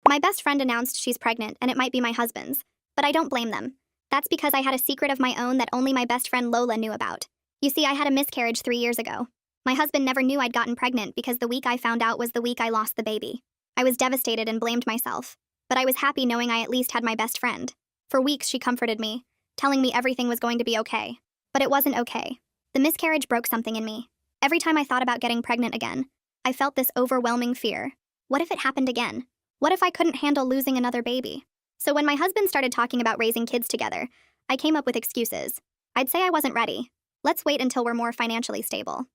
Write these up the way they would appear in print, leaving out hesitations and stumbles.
My best friend announced she's pregnant and it might be my husband's, but I don't blame them. That's because I had a secret of my own that only my best friend Lola knew about. You see, I had a miscarriage 3 years ago. My husband never knew I'd gotten pregnant because the week I found out was the week I lost the baby. I was devastated and blamed myself, but I was happy knowing I at least had my best friend. For weeks, she comforted me, telling me everything was going to be okay. But it wasn't okay. The miscarriage broke something in me. Every time I thought about getting pregnant again, I felt this overwhelming fear. What if it happened again? What if I couldn't handle losing another baby? So when my husband started talking about raising kids together, I came up with excuses. I'd say I wasn't ready. Let's wait until we're more financially stable.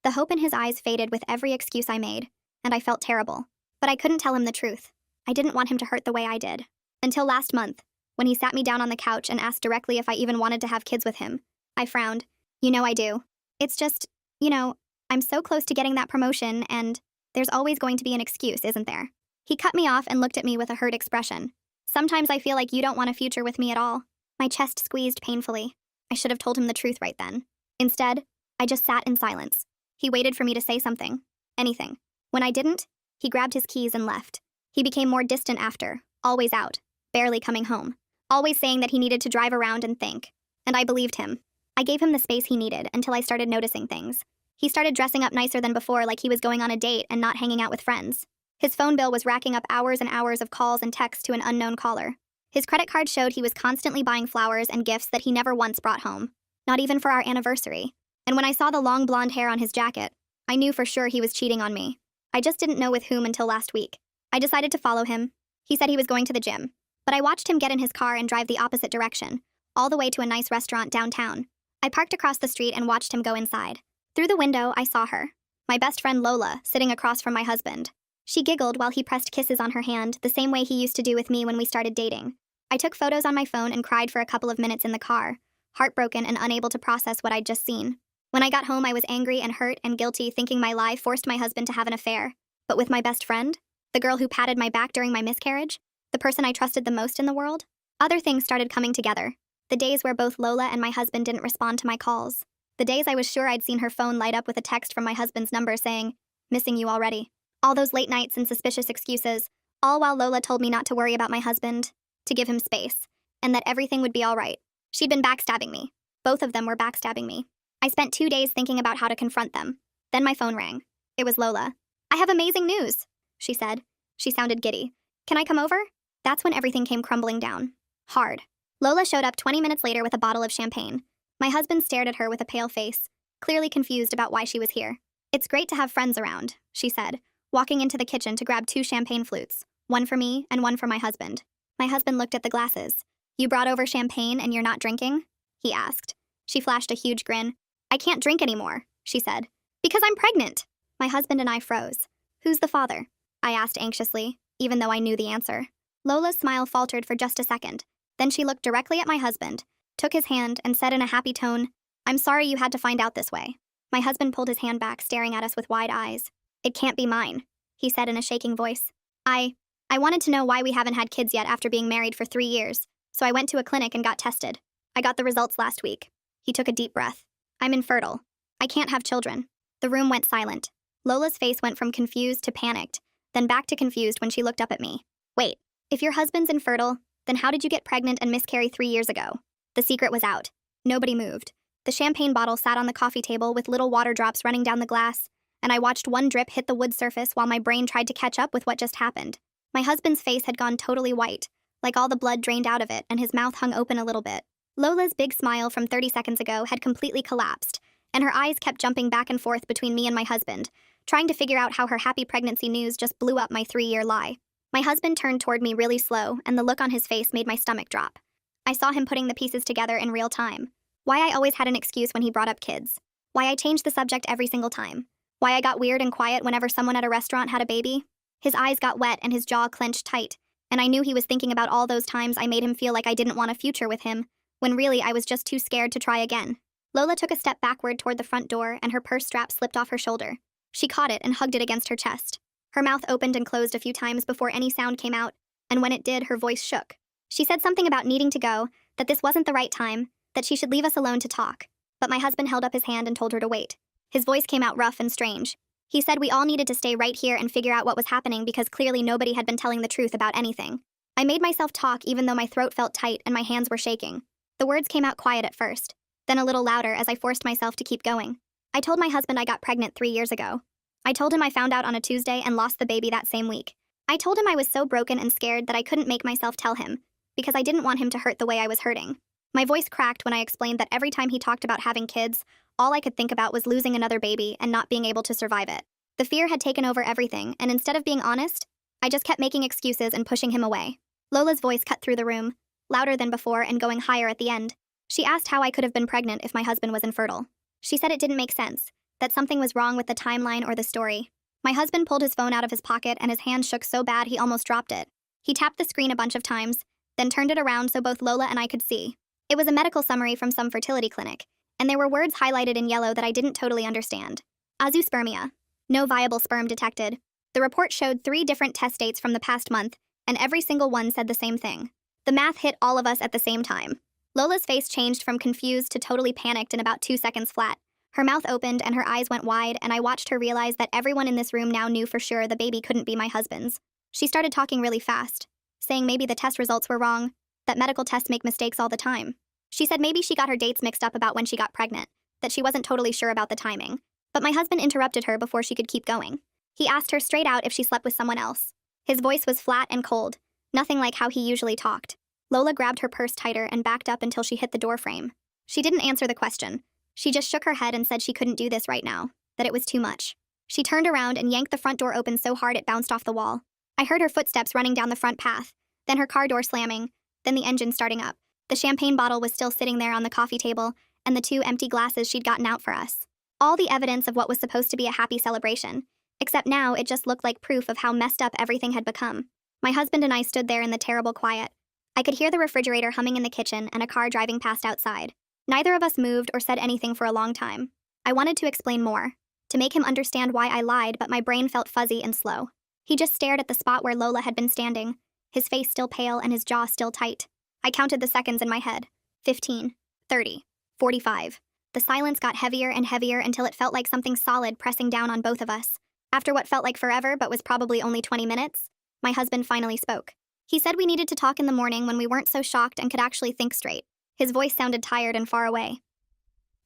The hope in his eyes faded with every excuse I made, and I felt terrible. But I couldn't tell him the truth. I didn't want him to hurt the way I did. Until last month, when he sat me down on the couch and asked directly if I even wanted to have kids with him. I frowned. You know I do. It's just, I'm so close to getting that promotion and there's always going to be an excuse, isn't there? He cut me off and looked at me with a hurt expression. Sometimes I feel like you don't want a future with me at all. My chest squeezed painfully. I should have told him the truth right then. Instead, I just sat in silence. He waited for me to say something. Anything. When I didn't, he grabbed his keys and left. He became more distant after, always out, barely coming home, always saying that he needed to drive around and think. And I believed him. I gave him the space he needed until I started noticing things. He started dressing up nicer than before, like he was going on a date and not hanging out with friends. His phone bill was racking up hours and hours of calls and texts to an unknown caller. His credit card showed he was constantly buying flowers and gifts that he never once brought home, not even for our anniversary. And when I saw the long blonde hair on his jacket, I knew for sure he was cheating on me. I just didn't know with whom until last week. I decided to follow him. He said he was going to the gym, but I watched him get in his car and drive the opposite direction, all the way to a nice restaurant downtown. I parked across the street and watched him go inside. Through the window, I saw her, my best friend Lola, sitting across from my husband. She giggled while he pressed kisses on her hand, the same way he used to do with me when we started dating. I took photos on my phone and cried for a couple of minutes in the car, heartbroken and unable to process what I'd just seen. When I got home, I was angry and hurt and guilty, thinking my lie forced my husband to have an affair. But with my best friend, the girl who patted my back during my miscarriage, the person I trusted the most in the world, other things started coming together. The days where both Lola and my husband didn't respond to my calls. The days I was sure I'd seen her phone light up with a text from my husband's number saying, "Missing you already." All those late nights and suspicious excuses, all while Lola told me not to worry about my husband, to give him space, and that everything would be all right. She'd been backstabbing me. Both of them were backstabbing me. I spent 2 days thinking about how to confront them. Then my phone rang. It was Lola. "I have amazing news," she said. She sounded giddy. "Can I come over?" That's when everything came crumbling down. Hard. Lola showed up 20 minutes later with a bottle of champagne. My husband stared at her with a pale face, clearly confused about why she was here. "It's great to have friends around," she said, walking into the kitchen to grab 2 champagne flutes, one for me and one for my husband. My husband looked at the glasses. "You brought over champagne and you're not drinking?" he asked. She flashed a huge grin. "I can't drink anymore," she said. "Because I'm pregnant." My husband and I froze. "Who's the father?" I asked anxiously, even though I knew the answer. Lola's smile faltered for just a second. Then she looked directly at my husband, took his hand, and said in a happy tone, "I'm sorry you had to find out this way." My husband pulled his hand back, staring at us with wide eyes. "It can't be mine," he said in a shaking voice. I wanted to know why we haven't had kids yet after being married for 3 years, so I went to a clinic and got tested. I got the results last week." He took a deep breath. "I'm infertile. I can't have children." The room went silent. Lola's face went from confused to panicked, then back to confused when she looked up at me. "Wait, if your husband's infertile, then how did you get pregnant and miscarry 3 years ago?" The secret was out. Nobody moved. The champagne bottle sat on the coffee table with little water drops running down the glass, and I watched one drip hit the wood surface while my brain tried to catch up with what just happened. My husband's face had gone totally white, like all the blood drained out of it, and his mouth hung open a little bit. Lola's big smile from 30 seconds ago had completely collapsed, and her eyes kept jumping back and forth between me and my husband, trying to figure out how her happy pregnancy news just blew up my 3-year lie. My husband turned toward me really slow, and the look on his face made my stomach drop. I saw him putting the pieces together in real time. Why I always had an excuse when he brought up kids. Why I changed the subject every single time. Why I got weird and quiet whenever someone at a restaurant had a baby. His eyes got wet and his jaw clenched tight, and I knew he was thinking about all those times I made him feel like I didn't want a future with him, when really I was just too scared to try again. Lola took a step backward toward the front door, and her purse strap slipped off her shoulder. She caught it and hugged it against her chest. Her mouth opened and closed a few times before any sound came out, and when it did, her voice shook. She said something about needing to go, that this wasn't the right time, that she should leave us alone to talk. But my husband held up his hand and told her to wait. His voice came out rough and strange. He said we all needed to stay right here and figure out what was happening because clearly nobody had been telling the truth about anything. I made myself talk even though my throat felt tight and my hands were shaking. The words came out quiet at first, then a little louder as I forced myself to keep going. I told my husband I got pregnant 3 years ago. I told him I found out on a Tuesday and lost the baby that same week. I told him I was so broken and scared that I couldn't make myself tell him, because I didn't want him to hurt the way I was hurting. My voice cracked when I explained that every time he talked about having kids, all I could think about was losing another baby and not being able to survive it. The fear had taken over everything, and instead of being honest, I just kept making excuses and pushing him away. Lola's voice cut through the room, louder than before and going higher at the end. She asked how I could have been pregnant if my husband was infertile. She said it didn't make sense, that something was wrong with the timeline or the story. My husband pulled his phone out of his pocket and his hand shook so bad he almost dropped it. He tapped the screen a bunch of times, then turned it around so both Lola and I could see. It was a medical summary from some fertility clinic, and there were words highlighted in yellow that I didn't totally understand. Azoospermia. No viable sperm detected. The report showed 3 different test dates from the past month, and every single one said the same thing. The math hit all of us at the same time. Lola's face changed from confused to totally panicked in about 2 seconds flat. Her mouth opened and her eyes went wide, and I watched her realize that everyone in this room now knew for sure the baby couldn't be my husband's. She started talking really fast, saying maybe the test results were wrong, that medical tests make mistakes all the time. She said maybe she got her dates mixed up about when she got pregnant, that she wasn't totally sure about the timing. But my husband interrupted her before she could keep going. He asked her straight out if she slept with someone else. His voice was flat and cold, nothing like how he usually talked. Lola grabbed her purse tighter and backed up until she hit the door frame. She didn't answer the question. She just shook her head and said she couldn't do this right now, that it was too much. She turned around and yanked the front door open so hard it bounced off the wall. I heard her footsteps running down the front path, then her car door slamming, then the engine starting up. The champagne bottle was still sitting there on the coffee table, and the 2 empty glasses she'd gotten out for us. All the evidence of what was supposed to be a happy celebration, except now it just looked like proof of how messed up everything had become. My husband and I stood there in the terrible quiet. I could hear the refrigerator humming in the kitchen and a car driving past outside. Neither of us moved or said anything for a long time. I wanted to explain more, to make him understand why I lied, but my brain felt fuzzy and slow. He just stared at the spot where Lola had been standing, his face still pale and his jaw still tight. I counted the seconds in my head. 15, 30, 45. The silence got heavier and heavier until it felt like something solid pressing down on both of us. After what felt like forever but was probably only 20 minutes, my husband finally spoke. He said we needed to talk in the morning when we weren't so shocked and could actually think straight. His voice sounded tired and far away.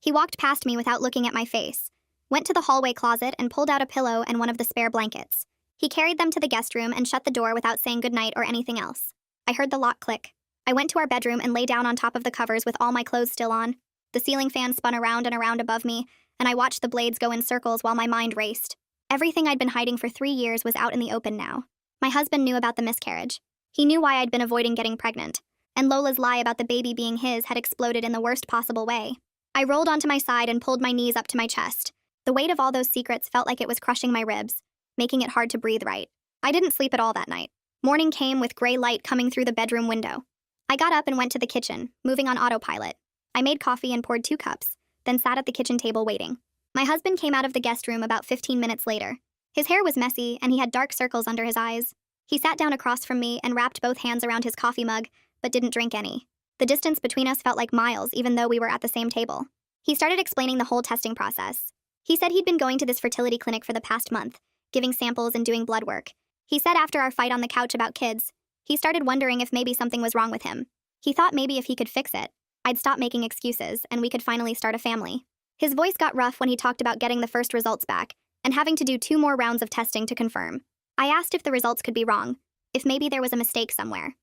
He walked past me without looking at my face, went to the hallway closet and pulled out a pillow and one of the spare blankets. He carried them to the guest room and shut the door without saying goodnight or anything else. I heard the lock click. I went to our bedroom and lay down on top of the covers with all my clothes still on. The ceiling fan spun around and around above me, and I watched the blades go in circles while my mind raced. Everything I'd been hiding for 3 years was out in the open now. My husband knew about the miscarriage. He knew why I'd been avoiding getting pregnant. And Lola's lie about the baby being his had exploded in the worst possible way. I rolled onto my side and pulled my knees up to my chest. The weight of all those secrets felt like it was crushing my ribs, making it hard to breathe right. I didn't sleep at all that night. Morning came with gray light coming through the bedroom window. I got up and went to the kitchen, moving on autopilot. I made coffee and poured 2 cups, then sat at the kitchen table waiting. My husband came out of the guest room about 15 minutes later. His hair was messy, and he had dark circles under his eyes. He sat down across from me and wrapped both hands around his coffee mug, but didn't drink any. The distance between us felt like miles, even though we were at the same table. He started explaining the whole testing process. He said he'd been going to this fertility clinic for the past month, giving samples and doing blood work. He said after our fight on the couch about kids, he started wondering if maybe something was wrong with him. He thought maybe if he could fix it, I'd stop making excuses and we could finally start a family. His voice got rough when he talked about getting the first results back and having to do 2 more rounds of testing to confirm. I asked if the results could be wrong, if maybe there was a mistake somewhere.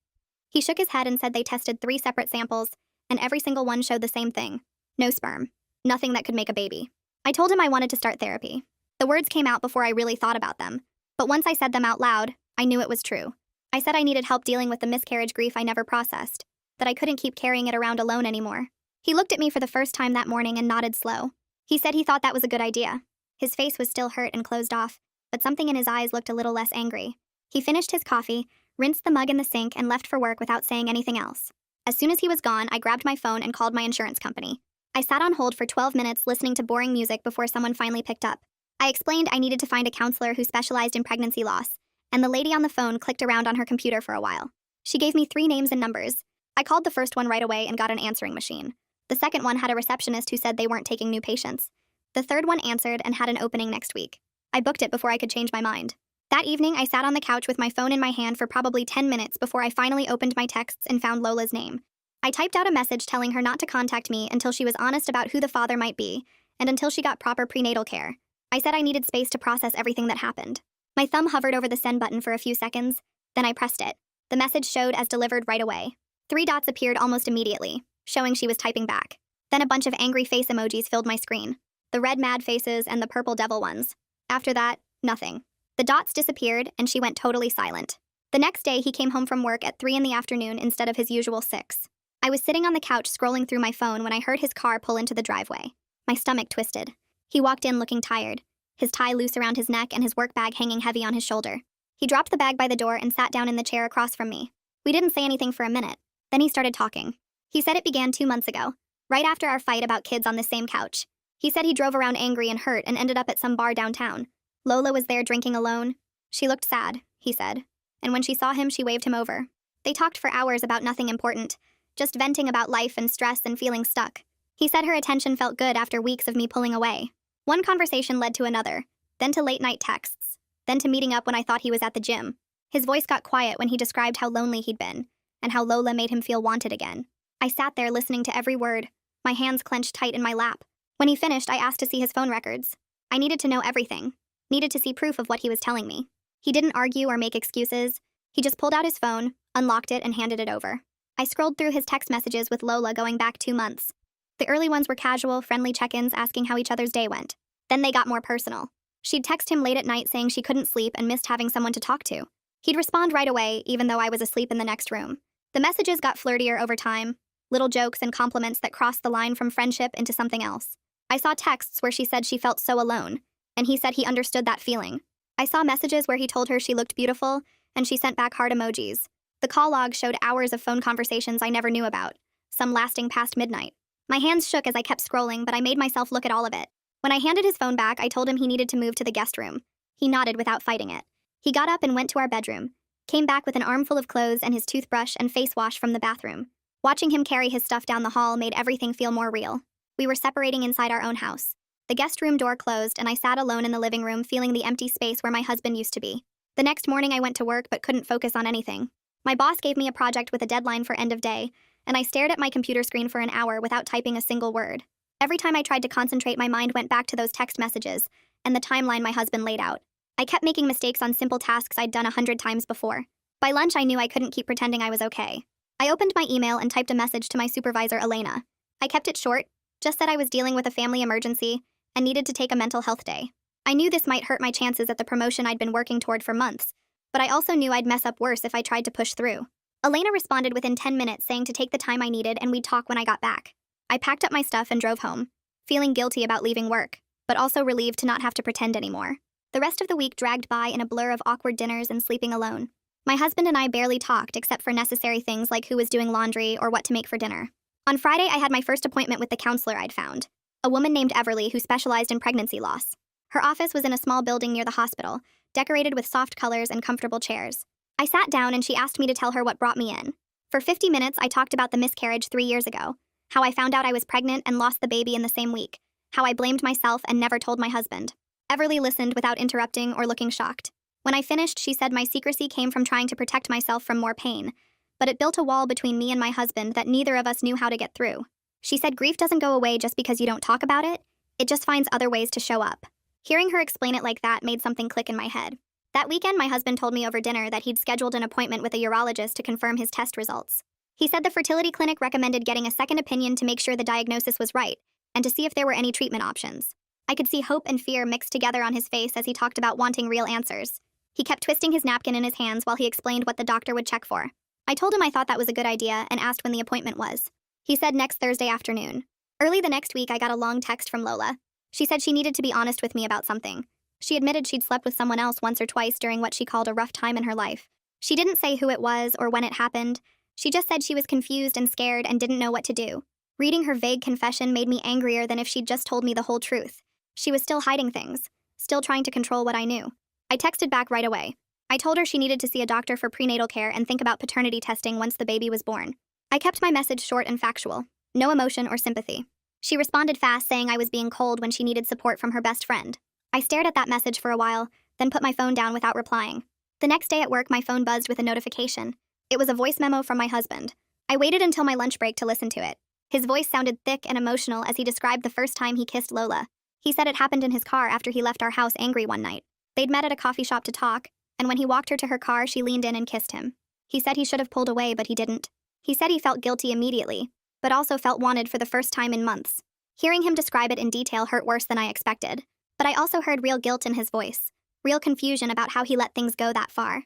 He shook his head and said they tested 3 separate samples, and every single one showed the same thing. No sperm. Nothing that could make a baby. I told him I wanted to start therapy. The words came out before I really thought about them, but once I said them out loud, I knew it was true. I said I needed help dealing with the miscarriage grief I never processed, that I couldn't keep carrying it around alone anymore. He looked at me for the first time that morning and nodded slow. He said he thought that was a good idea. His face was still hurt and closed off, but something in his eyes looked a little less angry. He finished his coffee, rinsed the mug in the sink, and left for work without saying anything else. As soon as he was gone, I grabbed my phone and called my insurance company. I sat on hold for 12 minutes listening to boring music before someone finally picked up. I explained I needed to find a counselor who specialized in pregnancy loss, and the lady on the phone clicked around on her computer for a while. She gave me 3 names and numbers. I called the first one right away and got an answering machine. The second one had a receptionist who said they weren't taking new patients. The third one answered and had an opening next week. I booked it before I could change my mind. That evening, I sat on the couch with my phone in my hand for probably 10 minutes before I finally opened my texts and found Lola's name. I typed out a message telling her not to contact me until she was honest about who the father might be, and until she got proper prenatal care. I said I needed space to process everything that happened. My thumb hovered over the send button for a few seconds, then I pressed it. The message showed as delivered right away. 3 dots appeared almost immediately, showing she was typing back. Then a bunch of angry face emojis filled my screen. The red mad faces and the purple devil ones. After that, nothing. The dots disappeared, and she went totally silent. The next day, he came home from work at 3 in the afternoon instead of his usual 6. I was sitting on the couch scrolling through my phone when I heard his car pull into the driveway. My stomach twisted. He walked in looking tired, his tie loose around his neck and his work bag hanging heavy on his shoulder. He dropped the bag by the door and sat down in the chair across from me. We didn't say anything for a minute. Then he started talking. He said it began 2 months ago, right after our fight about kids on the same couch. He said he drove around angry and hurt and ended up at some bar downtown. Lola was there drinking alone. She looked sad, he said. And when she saw him, she waved him over. They talked for hours about nothing important, just venting about life and stress and feeling stuck. He said her attention felt good after weeks of me pulling away. One conversation led to another, then to late-night texts, then to meeting up when I thought he was at the gym. His voice got quiet when he described how lonely he'd been, and how Lola made him feel wanted again. I sat there listening to every word, my hands clenched tight in my lap. When he finished, I asked to see his phone records. I needed to know everything, needed to see proof of what he was telling me. He didn't argue or make excuses. He just pulled out his phone, unlocked it, and handed it over. I scrolled through his text messages with Lola going back 2 months. The early ones were casual, friendly check-ins asking how each other's day went. Then they got more personal. She'd text him late at night saying she couldn't sleep and missed having someone to talk to. He'd respond right away, even though I was asleep in the next room. The messages got flirtier over time, little jokes and compliments that crossed the line from friendship into something else. I saw texts where she said she felt so alone, and he said he understood that feeling. I saw messages where he told her she looked beautiful, and she sent back heart emojis. The call log showed hours of phone conversations I never knew about, some lasting past midnight. My hands shook as I kept scrolling, but I made myself look at all of it. When I handed his phone back, I told him he needed to move to the guest room. He nodded without fighting it. He got up and went to our bedroom, came back with an armful of clothes and his toothbrush and face wash from the bathroom. Watching him carry his stuff down the hall made everything feel more real. We were separating inside our own house. The guest room door closed, and I sat alone in the living room feeling the empty space where my husband used to be. The next morning, I went to work but couldn't focus on anything. My boss gave me a project with a deadline for end of day, and I stared at my computer screen for an hour without typing a single word. Every time I tried to concentrate, my mind went back to those text messages and the timeline my husband laid out. I kept making mistakes on simple tasks I'd done 100 times before. By lunch, I knew I couldn't keep pretending I was okay. I opened my email and typed a message to my supervisor, Elena. I kept it short, just that I was dealing with a family emergency and needed to take a mental health day. I knew this might hurt my chances at the promotion I'd been working toward for months, but I also knew I'd mess up worse if I tried to push through. Elena responded within 10 minutes saying to take the time I needed and we'd talk when I got back. I packed up my stuff and drove home, feeling guilty about leaving work, but also relieved to not have to pretend anymore. The rest of the week dragged by in a blur of awkward dinners and sleeping alone. My husband and I barely talked except for necessary things like who was doing laundry or what to make for dinner. On Friday, I had my first appointment with the counselor I'd found, a woman named Everly who specialized in pregnancy loss. Her office was in a small building near the hospital, decorated with soft colors and comfortable chairs. I sat down and she asked me to tell her what brought me in. For 50 minutes, I talked about the miscarriage 3 years ago, how I found out I was pregnant and lost the baby in the same week, how I blamed myself and never told my husband. Everly listened without interrupting or looking shocked. When I finished, she said my secrecy came from trying to protect myself from more pain, but it built a wall between me and my husband that neither of us knew how to get through. She said grief doesn't go away just because you don't talk about it just finds other ways to show up. Hearing her explain it like that made something click in my head. That weekend, my husband told me over dinner that he'd scheduled an appointment with a urologist to confirm his test results. He said the fertility clinic recommended getting a second opinion to make sure the diagnosis was right, and to see if there were any treatment options. I could see hope and fear mixed together on his face as he talked about wanting real answers. He kept twisting his napkin in his hands while he explained what the doctor would check for. I told him I thought that was a good idea and asked when the appointment was. He said next Thursday afternoon. Early the next week, I got a long text from Lola. She said she needed to be honest with me about something. She admitted she'd slept with someone else once or twice during what she called a rough time in her life. She didn't say who it was or when it happened. She just said she was confused and scared and didn't know what to do. Reading her vague confession made me angrier than if she'd just told me the whole truth. She was still hiding things, still trying to control what I knew. I texted back right away. I told her she needed to see a doctor for prenatal care and think about paternity testing once the baby was born. I kept my message short and factual, no emotion or sympathy. She responded fast, saying I was being cold when she needed support from her best friend. I stared at that message for a while, then put my phone down without replying. The next day at work, my phone buzzed with a notification. It was a voice memo from my husband. I waited until my lunch break to listen to it. His voice sounded thick and emotional as he described the first time he kissed Lola. He said it happened in his car after he left our house angry one night. They'd met at a coffee shop to talk, and when he walked her to her car, she leaned in and kissed him. He said he should have pulled away, but he didn't. He said he felt guilty immediately, but also felt wanted for the first time in months. Hearing him describe it in detail hurt worse than I expected, but I also heard real guilt in his voice, real confusion about how he let things go that far.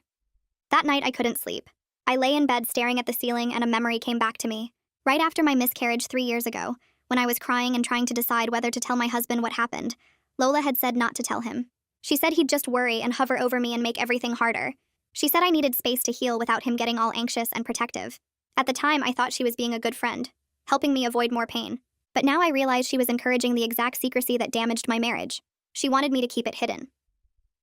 That night I couldn't sleep. I lay in bed staring at the ceiling and a memory came back to me. Right after my miscarriage 3 years ago, when I was crying and trying to decide whether to tell my husband what happened, Lola had said not to tell him. She said he'd just worry and hover over me and make everything harder. She said I needed space to heal without him getting all anxious and protective. At the time, I thought she was being a good friend, helping me avoid more pain. But now I realize she was encouraging the exact secrecy that damaged my marriage. She wanted me to keep it hidden.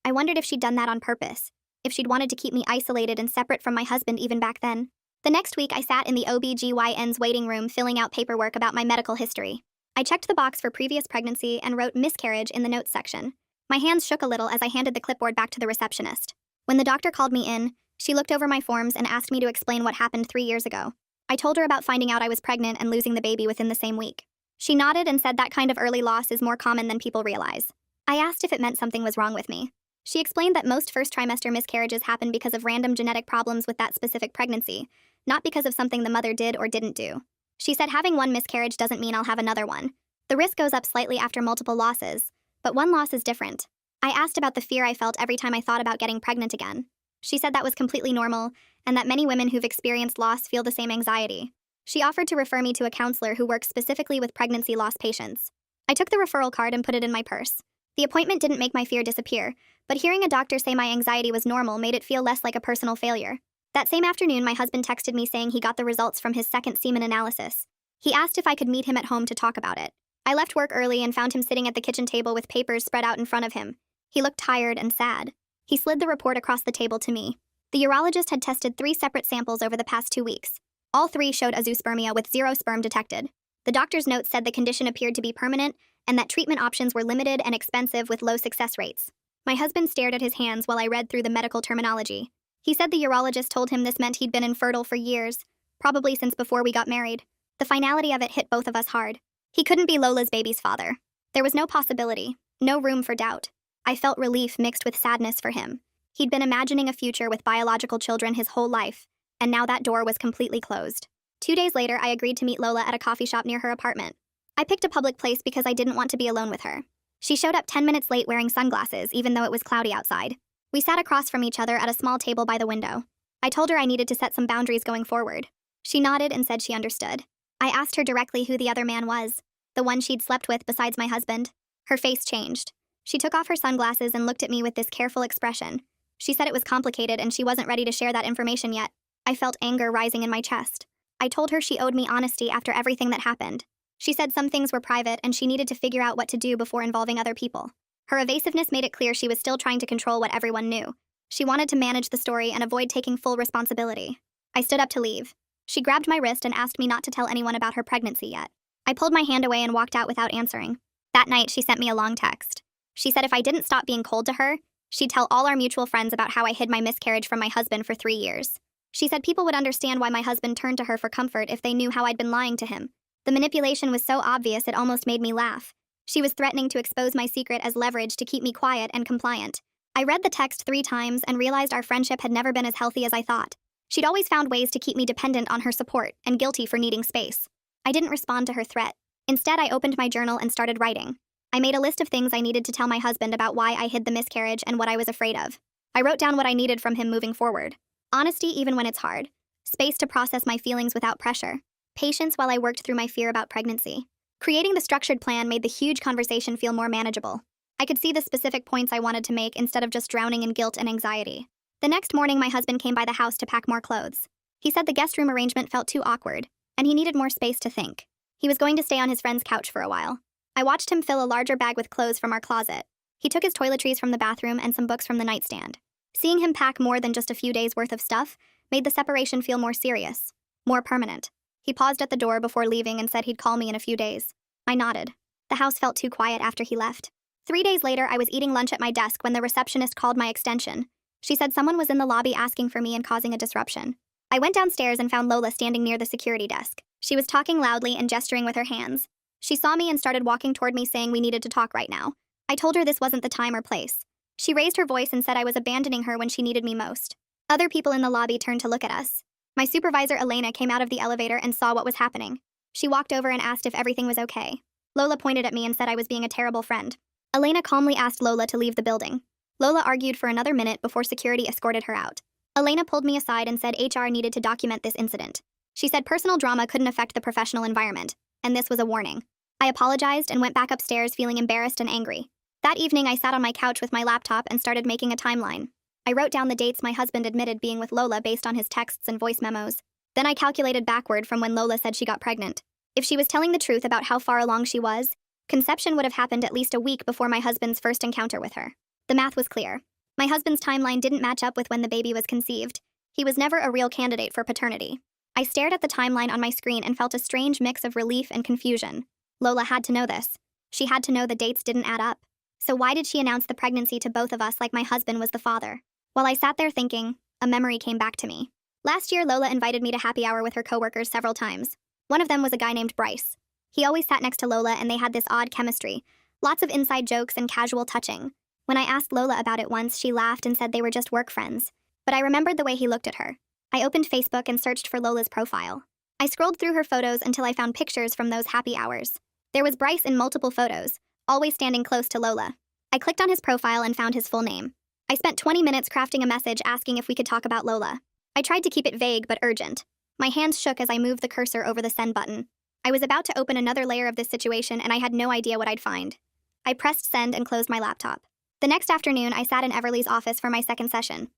I wondered if she'd done that on purpose, if she'd wanted to keep me isolated and separate from my husband even back then. The next week, I sat in the OB/GYN's waiting room filling out paperwork about my medical history. I checked the box for previous pregnancy and wrote miscarriage in the notes section. My hands shook a little as I handed the clipboard back to the receptionist. When the doctor called me in, she looked over my forms and asked me to explain what happened 3 years ago. I told her about finding out I was pregnant and losing the baby within the same week. She nodded and said that kind of early loss is more common than people realize. I asked if it meant something was wrong with me. She explained that most first trimester miscarriages happen because of random genetic problems with that specific pregnancy, not because of something the mother did or didn't do. She said having one miscarriage doesn't mean I'll have another one. The risk goes up slightly after multiple losses, but one loss is different. I asked about the fear I felt every time I thought about getting pregnant again. She said that was completely normal, and that many women who've experienced loss feel the same anxiety. She offered to refer me to a counselor who works specifically with pregnancy loss patients. I took the referral card and put it in my purse. The appointment didn't make my fear disappear, but hearing a doctor say my anxiety was normal made it feel less like a personal failure. That same afternoon, my husband texted me saying he got the results from his second semen analysis. He asked if I could meet him at home to talk about it. I left work early and found him sitting at the kitchen table with papers spread out in front of him. He looked tired and sad. He slid the report across the table to me. The urologist had tested 3 separate samples over the past 2 weeks. All 3 showed azoospermia with 0 sperm detected. The doctor's notes said the condition appeared to be permanent and that treatment options were limited and expensive with low success rates. My husband stared at his hands while I read through the medical terminology. He said the urologist told him this meant he'd been infertile for years, probably since before we got married. The finality of it hit both of us hard. He couldn't be Lola's baby's father. There was no possibility, no room for doubt. I felt relief mixed with sadness for him. He'd been imagining a future with biological children his whole life, and now that door was completely closed. 2 days later, I agreed to meet Lola at a coffee shop near her apartment. I picked a public place because I didn't want to be alone with her. She showed up 10 minutes late wearing sunglasses, even though it was cloudy outside. We sat across from each other at a small table by the window. I told her I needed to set some boundaries going forward. She nodded and said she understood. I asked her directly who the other man was, the one she'd slept with besides my husband. Her face changed. She took off her sunglasses and looked at me with this careful expression. She said it was complicated and she wasn't ready to share that information yet. I felt anger rising in my chest. I told her she owed me honesty after everything that happened. She said some things were private and she needed to figure out what to do before involving other people. Her evasiveness made it clear she was still trying to control what everyone knew. She wanted to manage the story and avoid taking full responsibility. I stood up to leave. She grabbed my wrist and asked me not to tell anyone about her pregnancy yet. I pulled my hand away and walked out without answering. That night, she sent me a long text. She said if I didn't stop being cold to her, she'd tell all our mutual friends about how I hid my miscarriage from my husband for 3 years. She said people would understand why my husband turned to her for comfort if they knew how I'd been lying to him. The manipulation was so obvious it almost made me laugh. She was threatening to expose my secret as leverage to keep me quiet and compliant. I read the text 3 times and realized our friendship had never been as healthy as I thought. She'd always found ways to keep me dependent on her support and guilty for needing space. I didn't respond to her threat. Instead, I opened my journal and started writing. I made a list of things I needed to tell my husband about why I hid the miscarriage and what I was afraid of. I wrote down what I needed from him moving forward. Honesty even when it's hard. Space to process my feelings without pressure. Patience while I worked through my fear about pregnancy. Creating the structured plan made the huge conversation feel more manageable. I could see the specific points I wanted to make instead of just drowning in guilt and anxiety. The next morning, my husband came by the house to pack more clothes. He said the guest room arrangement felt too awkward, and he needed more space to think. He was going to stay on his friend's couch for a while. I watched him fill a larger bag with clothes from our closet. He took his toiletries from the bathroom and some books from the nightstand. Seeing him pack more than just a few days' worth of stuff made the separation feel more serious, more permanent. He paused at the door before leaving and said he'd call me in a few days. I nodded. The house felt too quiet after he left. 3 days later, I was eating lunch at my desk when the receptionist called my extension. She said someone was in the lobby asking for me and causing a disruption. I went downstairs and found Lola standing near the security desk. She was talking loudly and gesturing with her hands. She saw me and started walking toward me, saying we needed to talk right now. I told her this wasn't the time or place. She raised her voice and said I was abandoning her when she needed me most. Other people in the lobby turned to look at us. My supervisor, Elena, came out of the elevator and saw what was happening. She walked over and asked if everything was okay. Lola pointed at me and said I was being a terrible friend. Elena calmly asked Lola to leave the building. Lola argued for another minute before security escorted her out. Elena pulled me aside and said HR needed to document this incident. She said personal drama couldn't affect the professional environment, and this was a warning. I apologized and went back upstairs feeling embarrassed and angry. That evening, I sat on my couch with my laptop and started making a timeline. I wrote down the dates my husband admitted being with Lola based on his texts and voice memos. Then I calculated backward from when Lola said she got pregnant. If she was telling the truth about how far along she was, conception would have happened at least a week before my husband's first encounter with her. The math was clear. My husband's timeline didn't match up with when the baby was conceived. He was never a real candidate for paternity. I stared at the timeline on my screen and felt a strange mix of relief and confusion. Lola had to know this. She had to know the dates didn't add up. So why did she announce the pregnancy to both of us like my husband was the father? While I sat there thinking, a memory came back to me. Last year, Lola invited me to happy hour with her coworkers several times. One of them was a guy named Bryce. He always sat next to Lola and they had this odd chemistry. Lots of inside jokes and casual touching. When I asked Lola about it once, she laughed and said they were just work friends. But I remembered the way he looked at her. I opened Facebook and searched for Lola's profile. I scrolled through her photos until I found pictures from those happy hours. There was Bryce in multiple photos, always standing close to Lola. I clicked on his profile and found his full name. I spent 20 minutes crafting a message asking if we could talk about Lola. I tried to keep it vague but urgent. My hands shook as I moved the cursor over the send button. I was about to open another layer of this situation and I had no idea what I'd find. I pressed send and closed my laptop. The next afternoon, I sat in Everly's office for my second session.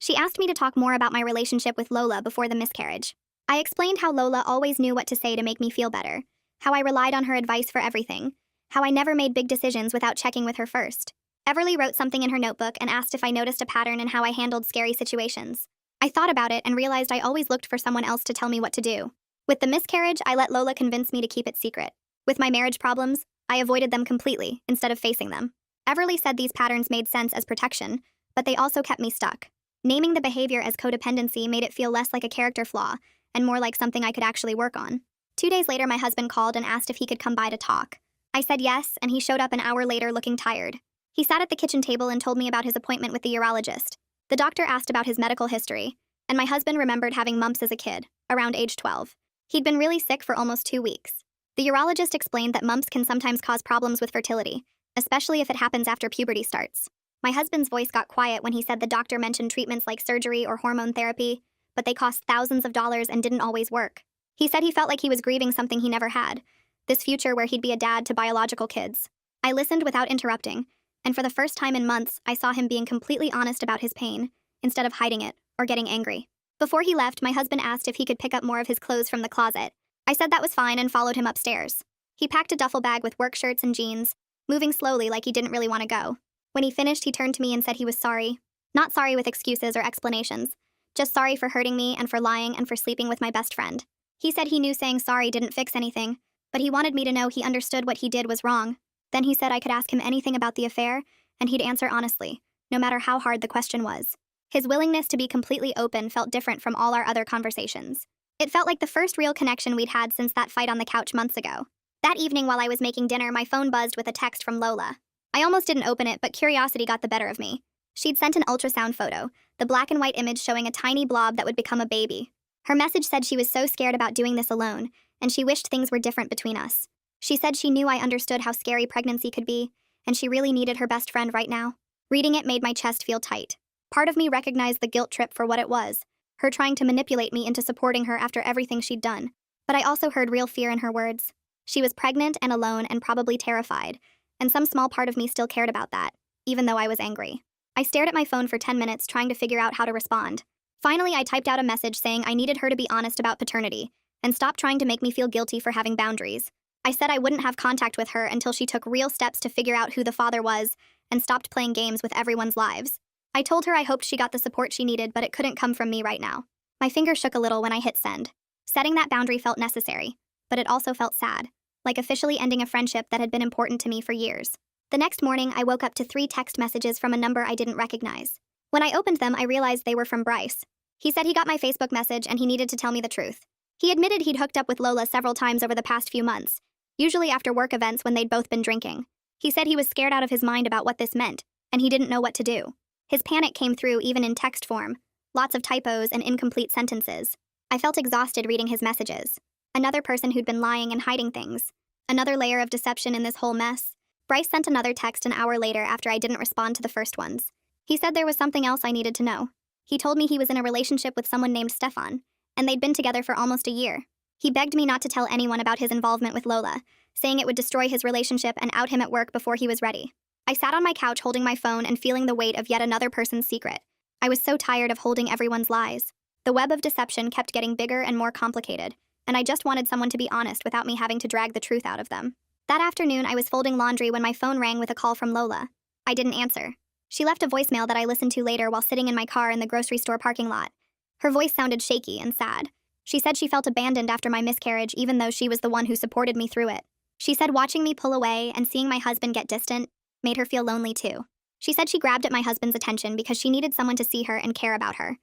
She asked me to talk more about my relationship with Lola before the miscarriage. I explained how Lola always knew what to say to make me feel better, how I relied on her advice for everything, how I never made big decisions without checking with her first. Everly wrote something in her notebook and asked if I noticed a pattern in how I handled scary situations. I thought about it and realized I always looked for someone else to tell me what to do. With the miscarriage, I let Lola convince me to keep it secret. With my marriage problems, I avoided them completely instead of facing them. Everly said these patterns made sense as protection, but they also kept me stuck. Naming the behavior as codependency made it feel less like a character flaw and more like something I could actually work on. 2 days later, my husband called and asked if he could come by to talk. I said yes, and he showed up an hour later looking tired. He sat at the kitchen table and told me about his appointment with the urologist. The doctor asked about his medical history, and my husband remembered having mumps as a kid, around age 12. He'd been really sick for almost 2 weeks. The urologist explained that mumps can sometimes cause problems with fertility, especially if it happens after puberty starts. My husband's voice got quiet when he said the doctor mentioned treatments like surgery or hormone therapy, but they cost thousands of dollars and didn't always work. He said he felt like he was grieving something he never had, this future where he'd be a dad to biological kids. I listened without interrupting, and for the first time in months, I saw him being completely honest about his pain, instead of hiding it or getting angry. Before he left, my husband asked if he could pick up more of his clothes from the closet. I said that was fine and followed him upstairs. He packed a duffel bag with work shirts and jeans, moving slowly like he didn't really want to go. When he finished, he turned to me and said he was sorry. Not sorry with excuses or explanations, just sorry for hurting me and for lying and for sleeping with my best friend. He said he knew saying sorry didn't fix anything, but he wanted me to know he understood what he did was wrong. Then he said I could ask him anything about the affair, and he'd answer honestly, no matter how hard the question was. His willingness to be completely open felt different from all our other conversations. It felt like the first real connection we'd had since that fight on the couch months ago. That evening while I was making dinner, my phone buzzed with a text from Lola. I almost didn't open it, but curiosity got the better of me. She'd sent an ultrasound photo, the black and white image showing a tiny blob that would become a baby. Her message said she was so scared about doing this alone, and she wished things were different between us. She said she knew I understood how scary pregnancy could be, and she really needed her best friend right now. Reading it made my chest feel tight. Part of me recognized the guilt trip for what it was, her trying to manipulate me into supporting her after everything she'd done. But I also heard real fear in her words. She was pregnant and alone and probably terrified, and some small part of me still cared about that, even though I was angry. I stared at my phone for 10 minutes trying to figure out how to respond. Finally, I typed out a message saying I needed her to be honest about paternity and stop trying to make me feel guilty for having boundaries. I said I wouldn't have contact with her until she took real steps to figure out who the father was and stopped playing games with everyone's lives. I told her I hoped she got the support she needed, but it couldn't come from me right now. My finger shook a little when I hit send. Setting that boundary felt necessary, but it also felt sad, like officially ending a friendship that had been important to me for years. The next morning, I woke up to 3 text messages from a number I didn't recognize. When I opened them, I realized they were from Bryce. He said he got my Facebook message and he needed to tell me the truth. He admitted he'd hooked up with Lola several times over the past few months, usually after work events when they'd both been drinking. He said he was scared out of his mind about what this meant, and he didn't know what to do. His panic came through even in text form, lots of typos and incomplete sentences. I felt exhausted reading his messages. Another person who'd been lying and hiding things. Another layer of deception in this whole mess. Bryce sent another text an hour later after I didn't respond to the first ones. He said there was something else I needed to know. He told me he was in a relationship with someone named Stefan, and they'd been together for almost a year. He begged me not to tell anyone about his involvement with Lola, saying it would destroy his relationship and out him at work before he was ready. I sat on my couch holding my phone and feeling the weight of yet another person's secret. I was so tired of holding everyone's lies. The web of deception kept getting bigger and more complicated, and I just wanted someone to be honest without me having to drag the truth out of them. That afternoon, I was folding laundry when my phone rang with a call from Lola. I didn't answer. She left a voicemail that I listened to later while sitting in my car in the grocery store parking lot. Her voice sounded shaky and sad. She said she felt abandoned after my miscarriage even though she was the one who supported me through it. She said watching me pull away and seeing my husband get distant made her feel lonely too. She said she grabbed at my husband's attention because she needed someone to see her and care about her.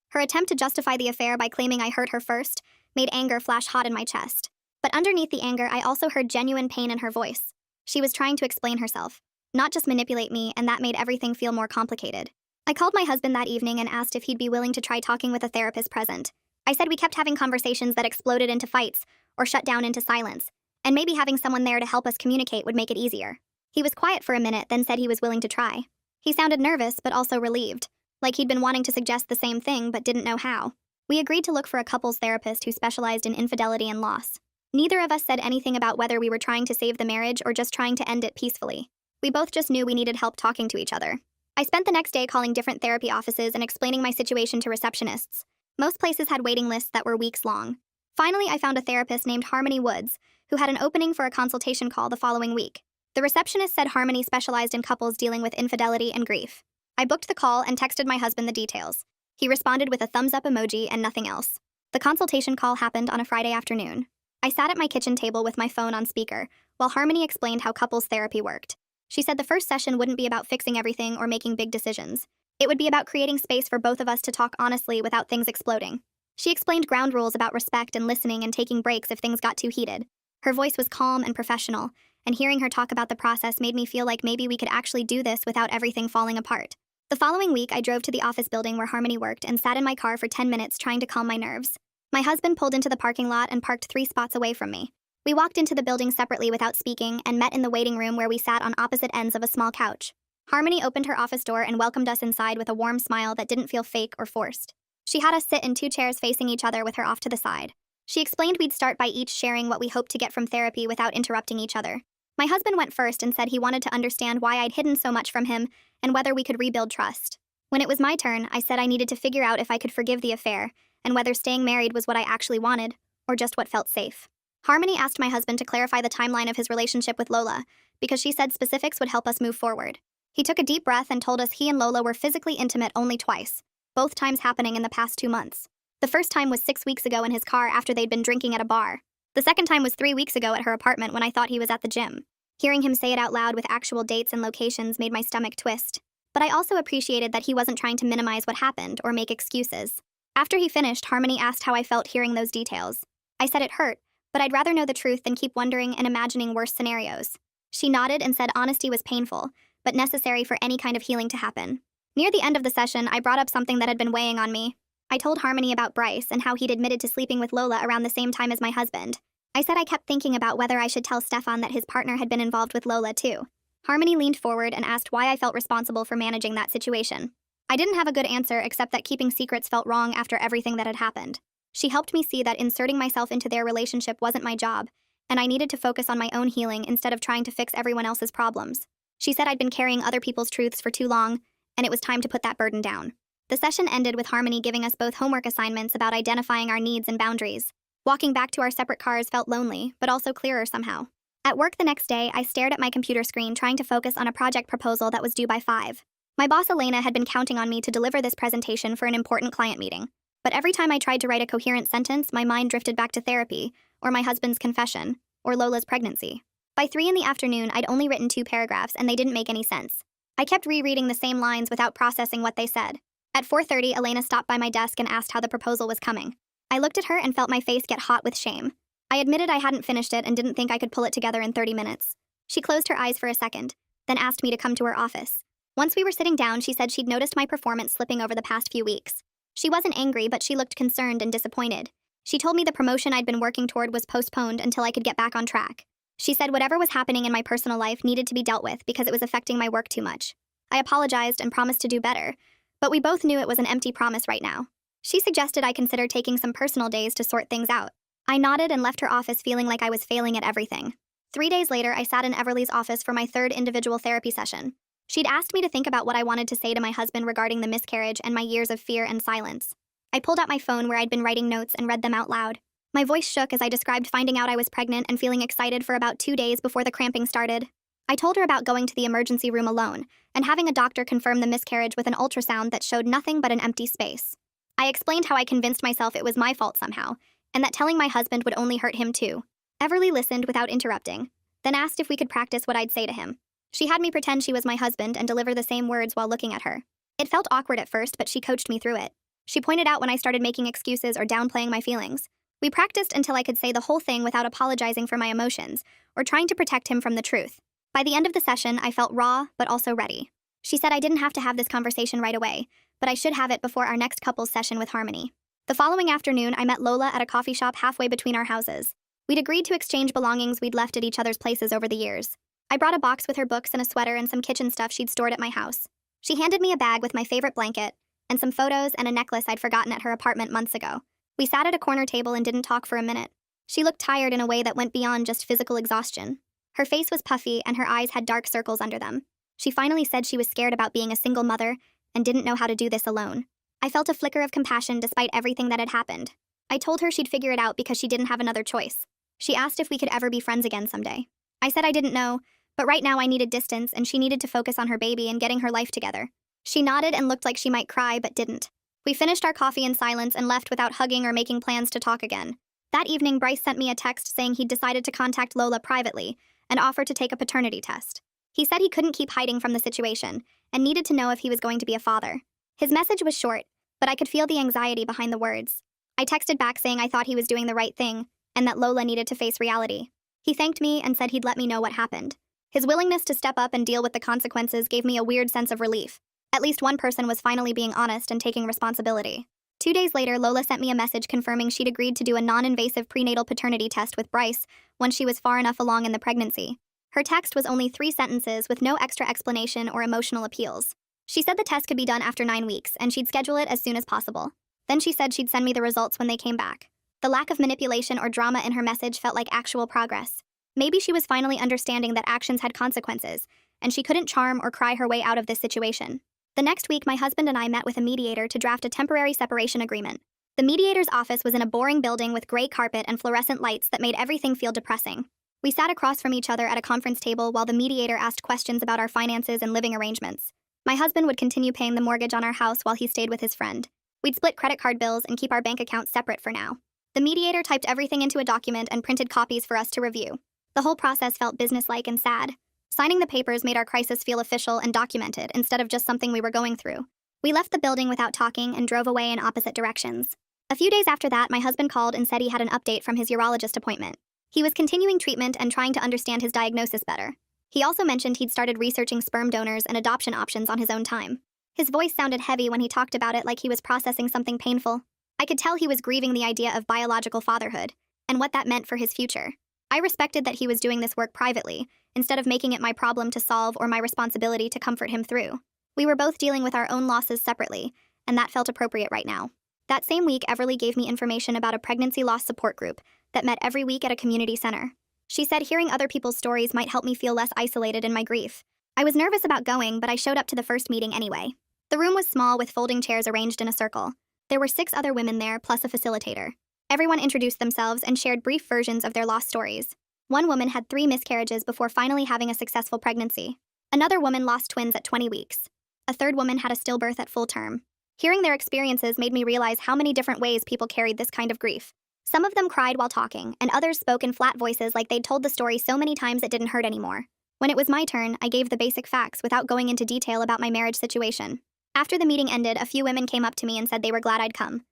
Her attempt to justify the affair by claiming I hurt her first made anger flash hot in my chest. But underneath the anger, I also heard genuine pain in her voice. She was trying to explain herself, not just manipulate me, and that made everything feel more complicated. I called my husband that evening and asked if he'd be willing to try talking with a therapist present. I said we kept having conversations that exploded into fights or shut down into silence, and maybe having someone there to help us communicate would make it easier. He was quiet for a minute, then said he was willing to try. He sounded nervous, but also relieved, like he'd been wanting to suggest the same thing but didn't know how. We agreed to look for a couples therapist who specialized in infidelity and loss. Neither of us said anything about whether we were trying to save the marriage or just trying to end it peacefully. We both just knew we needed help talking to each other. I spent the next day calling different therapy offices and explaining my situation to receptionists. Most places had waiting lists that were weeks long. Finally, I found a therapist named Harmony Woods, who had an opening for a consultation call the following week. The receptionist said Harmony specialized in couples dealing with infidelity and grief. I booked the call and texted my husband the details. He responded with a thumbs-up emoji and nothing else. The consultation call happened on a Friday afternoon. I sat at my kitchen table with my phone on speaker, while Harmony explained how couples therapy worked. She said the first session wouldn't be about fixing everything or making big decisions. It would be about creating space for both of us to talk honestly without things exploding. She explained ground rules about respect and listening and taking breaks if things got too heated. Her voice was calm and professional, and hearing her talk about the process made me feel like maybe we could actually do this without everything falling apart. The following week, I drove to the office building where Harmony worked and sat in my car for 10 minutes trying to calm my nerves. My husband pulled into the parking lot and parked 3 spots away from me. We walked into the building separately without speaking and met in the waiting room where we sat on opposite ends of a small couch. Harmony opened her office door and welcomed us inside with a warm smile that didn't feel fake or forced. She had us sit in 2 chairs facing each other with her off to the side. She explained we'd start by each sharing what we hoped to get from therapy without interrupting each other. My husband went first and said he wanted to understand why I'd hidden so much from him and whether we could rebuild trust. When it was my turn, I said I needed to figure out if I could forgive the affair and whether staying married was what I actually wanted or just what felt safe. Harmony asked my husband to clarify the timeline of his relationship with Lola because she said specifics would help us move forward. He took a deep breath and told us he and Lola were physically intimate only twice, both times happening in the past 2 months. The first time was 6 weeks ago in his car after they'd been drinking at a bar. The second time was 3 weeks ago at her apartment when I thought he was at the gym. Hearing him say it out loud with actual dates and locations made my stomach twist. But I also appreciated that he wasn't trying to minimize what happened or make excuses. After he finished, Harmony asked how I felt hearing those details. I said it hurt, but I'd rather know the truth than keep wondering and imagining worse scenarios. She nodded and said honesty was painful, but necessary for any kind of healing to happen. Near the end of the session, I brought up something that had been weighing on me. I told Harmony about Bryce and how he'd admitted to sleeping with Lola around the same time as my husband. I said I kept thinking about whether I should tell Stefan that his partner had been involved with Lola too. Harmony leaned forward and asked why I felt responsible for managing that situation. I didn't have a good answer except that keeping secrets felt wrong after everything that had happened. She helped me see that inserting myself into their relationship wasn't my job, and I needed to focus on my own healing instead of trying to fix everyone else's problems. She said I'd been carrying other people's truths for too long, and it was time to put that burden down. The session ended with Harmony giving us both homework assignments about identifying our needs and boundaries. Walking back to our separate cars felt lonely, but also clearer somehow. At work the next day, I stared at my computer screen trying to focus on a project proposal that was due by 5. My boss Elena had been counting on me to deliver this presentation for an important client meeting. But every time I tried to write a coherent sentence, my mind drifted back to therapy, or my husband's confession, or Lola's pregnancy. By 3 in the afternoon, I'd only written 2 paragraphs and they didn't make any sense. I kept rereading the same lines without processing what they said. At 4:30, Elena stopped by my desk and asked how the proposal was coming. I looked at her and felt my face get hot with shame. I admitted I hadn't finished it and didn't think I could pull it together in 30 minutes. She closed her eyes for a second, then asked me to come to her office. Once we were sitting down, she said she'd noticed my performance slipping over the past few weeks. She wasn't angry, but she looked concerned and disappointed. She told me the promotion I'd been working toward was postponed until I could get back on track. She said whatever was happening in my personal life needed to be dealt with because it was affecting my work too much. I apologized and promised to do better, but we both knew it was an empty promise right now. She suggested I consider taking some personal days to sort things out. I nodded and left her office feeling like I was failing at everything. 3 days later, I sat in Everly's office for my 3rd individual therapy session. She'd asked me to think about what I wanted to say to my husband regarding the miscarriage and my years of fear and silence. I pulled out my phone where I'd been writing notes and read them out loud. My voice shook as I described finding out I was pregnant and feeling excited for about 2 days before the cramping started. I told her about going to the emergency room alone and having a doctor confirm the miscarriage with an ultrasound that showed nothing but an empty space. I explained how I convinced myself it was my fault somehow, and that telling my husband would only hurt him too. Everly listened without interrupting, then asked if we could practice what I'd say to him. She had me pretend she was my husband and deliver the same words while looking at her. It felt awkward at first, but she coached me through it. She pointed out when I started making excuses or downplaying my feelings. We practiced until I could say the whole thing without apologizing for my emotions or trying to protect him from the truth. By the end of the session, I felt raw, but also ready. She said I didn't have to have this conversation right away, but I should have it before our next couples session with Harmony. The following afternoon, I met Lola at a coffee shop halfway between our houses. We'd agreed to exchange belongings we'd left at each other's places over the years. I brought a box with her books and a sweater and some kitchen stuff she'd stored at my house. She handed me a bag with my favorite blanket and some photos and a necklace I'd forgotten at her apartment months ago. We sat at a corner table and didn't talk for a minute. She looked tired in a way that went beyond just physical exhaustion. Her face was puffy and her eyes had dark circles under them. She finally said she was scared about being a single mother and didn't know how to do this alone. I felt a flicker of compassion despite everything that had happened. I told her she'd figure it out because she didn't have another choice. She asked if we could ever be friends again someday. I said I didn't know, but right now I needed distance and she needed to focus on her baby and getting her life together. She nodded and looked like she might cry, but didn't. We finished our coffee in silence and left without hugging or making plans to talk again. That evening, Bryce sent me a text saying he'd decided to contact Lola privately and offer to take a paternity test. He said he couldn't keep hiding from the situation and needed to know if he was going to be a father. His message was short, but I could feel the anxiety behind the words. I texted back saying I thought he was doing the right thing and that Lola needed to face reality. He thanked me and said he'd let me know what happened. His willingness to step up and deal with the consequences gave me a weird sense of relief. At least one person was finally being honest and taking responsibility. 2 days later, Lola sent me a message confirming she'd agreed to do a non-invasive prenatal paternity test with Bryce once she was far enough along in the pregnancy. Her text was only 3 sentences with no extra explanation or emotional appeals. She said the test could be done after 9 weeks, and she'd schedule it as soon as possible. Then she said she'd send me the results when they came back. The lack of manipulation or drama in her message felt like actual progress. Maybe she was finally understanding that actions had consequences, and she couldn't charm or cry her way out of this situation. The next week, my husband and I met with a mediator to draft a temporary separation agreement. The mediator's office was in a boring building with gray carpet and fluorescent lights that made everything feel depressing. We sat across from each other at a conference table while the mediator asked questions about our finances and living arrangements. My husband would continue paying the mortgage on our house while he stayed with his friend. We'd split credit card bills and keep our bank accounts separate for now. The mediator typed everything into a document and printed copies for us to review. The whole process felt businesslike and sad. Signing the papers made our crisis feel official and documented instead of just something we were going through. We left the building without talking and drove away in opposite directions. A few days after that, my husband called and said he had an update from his urologist appointment. He was continuing treatment and trying to understand his diagnosis better. He also mentioned he'd started researching sperm donors and adoption options on his own time. His voice sounded heavy when he talked about it, like he was processing something painful. I could tell he was grieving the idea of biological fatherhood and what that meant for his future. I respected that he was doing this work privately, instead of making it my problem to solve or my responsibility to comfort him through. We were both dealing with our own losses separately, and that felt appropriate right now. That same week, Everly gave me information about a pregnancy loss support group that met every week at a community center. She said hearing other people's stories might help me feel less isolated in my grief. I was nervous about going, but I showed up to the first meeting anyway. The room was small with folding chairs arranged in a circle. There were 6 other women there, plus a facilitator. Everyone introduced themselves and shared brief versions of their lost stories. One woman had 3 miscarriages before finally having a successful pregnancy. Another woman lost twins at 20 weeks. A third woman had a stillbirth at full term. Hearing their experiences made me realize how many different ways people carried this kind of grief. Some of them cried while talking, and others spoke in flat voices like they'd told the story so many times it didn't hurt anymore. When it was my turn, I gave the basic facts without going into detail about my marriage situation. After the meeting ended, a few women came up to me and said they were glad I'd come.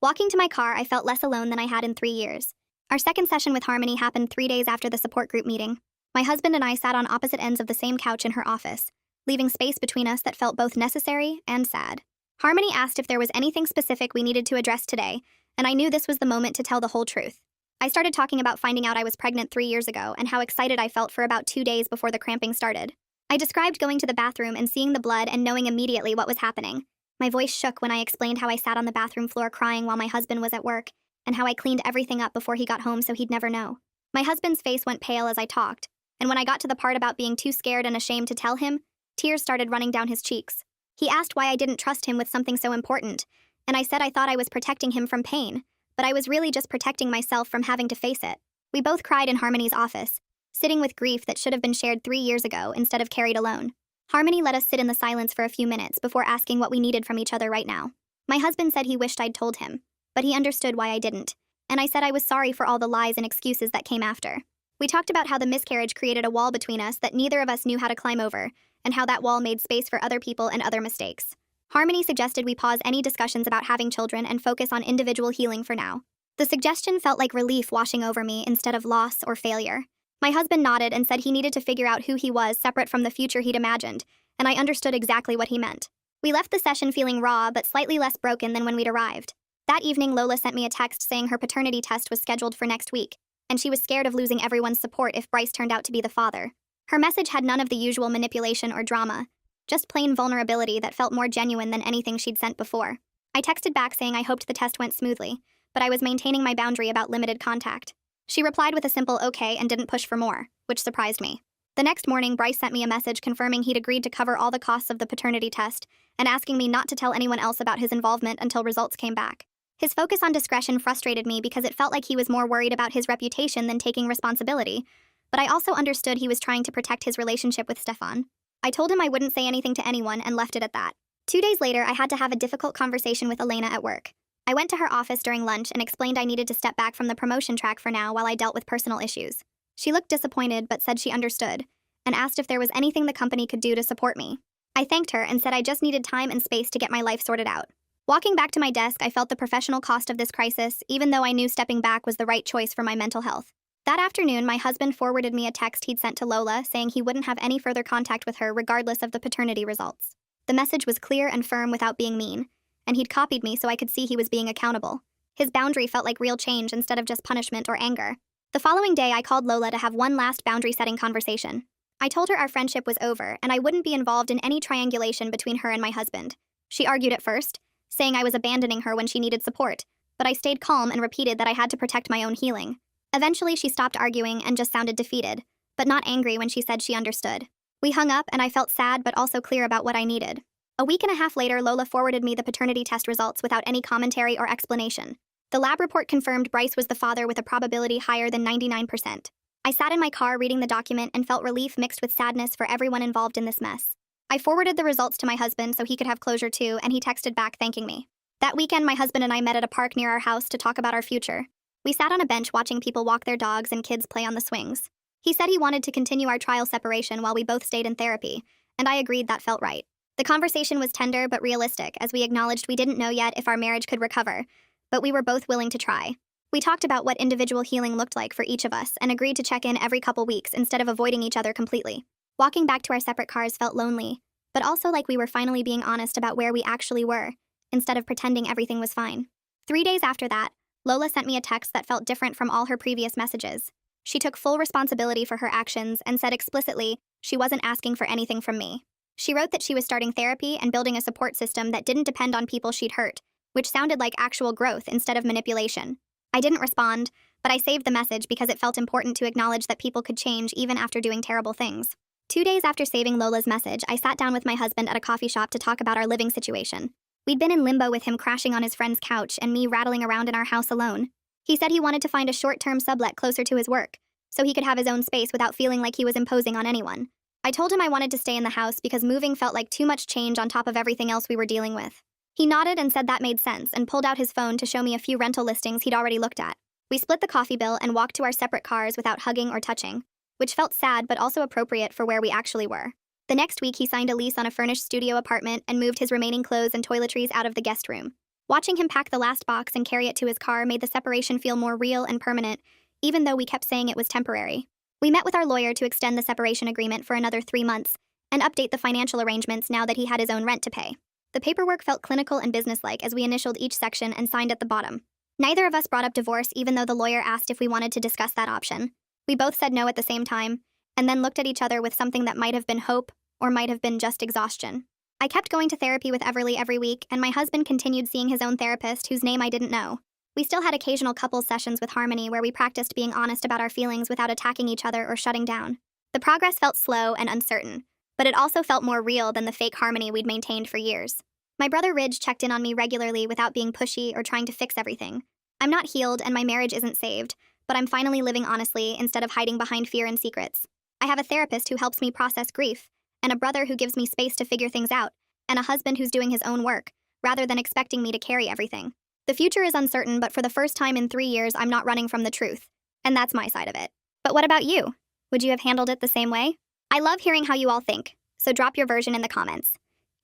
Walking to my car, I felt less alone than I had in 3 years. Our second session with Harmony happened 3 days after the support group meeting. My husband and I sat on opposite ends of the same couch in her office, leaving space between us that felt both necessary and sad. Harmony asked if there was anything specific we needed to address today, and I knew this was the moment to tell the whole truth. I started talking about finding out I was pregnant 3 years ago and how excited I felt for about 2 days before the cramping started. I described going to the bathroom and seeing the blood and knowing immediately what was happening. My voice shook when I explained how I sat on the bathroom floor crying while my husband was at work, and how I cleaned everything up before he got home so he'd never know. My husband's face went pale as I talked, and when I got to the part about being too scared and ashamed to tell him, tears started running down his cheeks. He asked why I didn't trust him with something so important, and I said I thought I was protecting him from pain, but I was really just protecting myself from having to face it. We both cried in Harmony's office, sitting with grief that should have been shared 3 years ago instead of carried alone. Harmony let us sit in the silence for a few minutes before asking what we needed from each other right now. My husband said he wished I'd told him, but he understood why I didn't, and I said I was sorry for all the lies and excuses that came after. We talked about how the miscarriage created a wall between us that neither of us knew how to climb over, and how that wall made space for other people and other mistakes. Harmony suggested we pause any discussions about having children and focus on individual healing for now. The suggestion felt like relief washing over me instead of loss or failure. My husband nodded and said he needed to figure out who he was separate from the future he'd imagined, and I understood exactly what he meant. We left the session feeling raw but slightly less broken than when we'd arrived. That evening, Lola sent me a text saying her paternity test was scheduled for next week, and she was scared of losing everyone's support if Bryce turned out to be the father. Her message had none of the usual manipulation or drama, just plain vulnerability that felt more genuine than anything she'd sent before. I texted back saying I hoped the test went smoothly, but I was maintaining my boundary about limited contact. She replied with a simple okay and didn't push for more, which surprised me. The next morning, Bryce sent me a message confirming he'd agreed to cover all the costs of the paternity test and asking me not to tell anyone else about his involvement until results came back. His focus on discretion frustrated me because it felt like he was more worried about his reputation than taking responsibility, but I also understood he was trying to protect his relationship with Stefan. I told him I wouldn't say anything to anyone and left it at that. 2 days later, I had to have a difficult conversation with Elena at work. I went to her office during lunch and explained I needed to step back from the promotion track for now while I dealt with personal issues. She looked disappointed but said she understood, and asked if there was anything the company could do to support me. I thanked her and said I just needed time and space to get my life sorted out. Walking back to my desk, I felt the professional cost of this crisis, even though I knew stepping back was the right choice for my mental health. That afternoon, my husband forwarded me a text he'd sent to Lola saying he wouldn't have any further contact with her regardless of the paternity results. The message was clear and firm without being mean, and he'd copied me so I could see he was being accountable. His boundary felt like real change instead of just punishment or anger. The following day, I called Lola to have one last boundary-setting conversation. I told her our friendship was over and I wouldn't be involved in any triangulation between her and my husband. She argued at first, saying I was abandoning her when she needed support, but I stayed calm and repeated that I had to protect my own healing. Eventually, she stopped arguing and just sounded defeated, but not angry when she said she understood. We hung up and I felt sad but also clear about what I needed. A week and a half later, Lola forwarded me the paternity test results without any commentary or explanation. The lab report confirmed Bryce was the father with a probability higher than 99%. I sat in my car reading the document and felt relief mixed with sadness for everyone involved in this mess. I forwarded the results to my husband so he could have closure too, and he texted back thanking me. That weekend, my husband and I met at a park near our house to talk about our future. We sat on a bench watching people walk their dogs and kids play on the swings. He said he wanted to continue our trial separation while we both stayed in therapy, and I agreed that felt right. The conversation was tender but realistic, as we acknowledged we didn't know yet if our marriage could recover, but we were both willing to try. We talked about what individual healing looked like for each of us and agreed to check in every couple weeks instead of avoiding each other completely. Walking back to our separate cars felt lonely, but also like we were finally being honest about where we actually were, instead of pretending everything was fine. 3 days after that, Lola sent me a text that felt different from all her previous messages. She took full responsibility for her actions and said explicitly she wasn't asking for anything from me. She wrote that she was starting therapy and building a support system that didn't depend on people she'd hurt, which sounded like actual growth instead of manipulation. I didn't respond, but I saved the message because it felt important to acknowledge that people could change even after doing terrible things. 2 days after saving Lola's message, I sat down with my husband at a coffee shop to talk about our living situation. We'd been in limbo with him crashing on his friend's couch and me rattling around in our house alone. He said he wanted to find a short-term sublet closer to his work, so he could have his own space without feeling like he was imposing on anyone. I told him I wanted to stay in the house because moving felt like too much change on top of everything else we were dealing with. He nodded and said that made sense and pulled out his phone to show me a few rental listings he'd already looked at. We split the coffee bill and walked to our separate cars without hugging or touching, which felt sad but also appropriate for where we actually were. The next week, he signed a lease on a furnished studio apartment and moved his remaining clothes and toiletries out of the guest room. Watching him pack the last box and carry it to his car made the separation feel more real and permanent, even though we kept saying it was temporary. We met with our lawyer to extend the separation agreement for another 3 months and update the financial arrangements now that he had his own rent to pay. The paperwork felt clinical and businesslike as we initialed each section and signed at the bottom. Neither of us brought up divorce, even though the lawyer asked if we wanted to discuss that option. We both said no at the same time, and then looked at each other with something that might have been hope or might have been just exhaustion. I kept going to therapy with Everly every week, and my husband continued seeing his own therapist, whose name I didn't know. We still had occasional couples sessions with Harmony where we practiced being honest about our feelings without attacking each other or shutting down. The progress felt slow and uncertain, but it also felt more real than the fake harmony we'd maintained for years. My brother Ridge checked in on me regularly without being pushy or trying to fix everything. I'm not healed and my marriage isn't saved, but I'm finally living honestly instead of hiding behind fear and secrets. I have a therapist who helps me process grief, and a brother who gives me space to figure things out, and a husband who's doing his own work, rather than expecting me to carry everything. The future is uncertain, but for the first time in 3 years, I'm not running from the truth. And that's my side of it. But what about you? Would you have handled it the same way? I love hearing how you all think, so drop your version in the comments.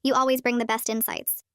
You always bring the best insights.